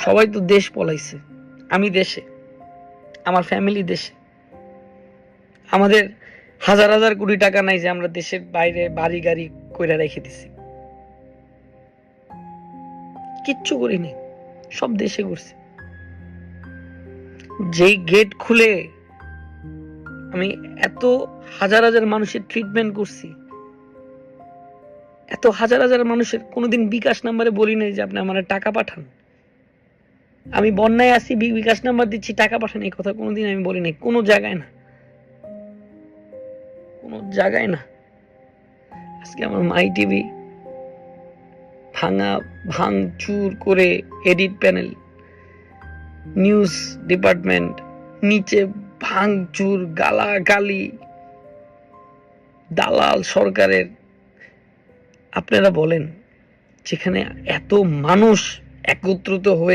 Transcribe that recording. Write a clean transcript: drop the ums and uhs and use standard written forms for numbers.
সবাই তো দেশ পলাইছে, আমি দেশে, আমার ফ্যামিলি দেশে, আমাদের হাজার হাজার কোটি টাকা নাই যে আমরা দেশের বাইরে বাড়ি গাড়ি কইরা রেখে দিছি, কিচ্ছু করিনি, সব দেশে করছি। যেই গেট খুলে আমি এত হাজার হাজার মানুষের ট্রিটমেন্ট করছি, এত হাজার হাজার মানুষের কোনোদিন বিকাশ নাম্বারে বলি নাই যে আপনি আমার টাকা পাঠান, আমি বন্যায় আছি বিকাশ নাম্বার দিচ্ছি টাকা পাঠান, এই কথা কোনোদিন আমি বলি নাই, কোনো জায়গায় না, কোনো জায়গায় না। আজকে আমার মাই টিভি ভাঙচুর করে, এডিট প্যানেল, নিউজ ডিপার্টমেন্ট নিচে ভাঙচুর, গালাগালি, দালাল সরকারের। আপনারা বলেন, যেখানে এত মানুষ একত্রিত হয়ে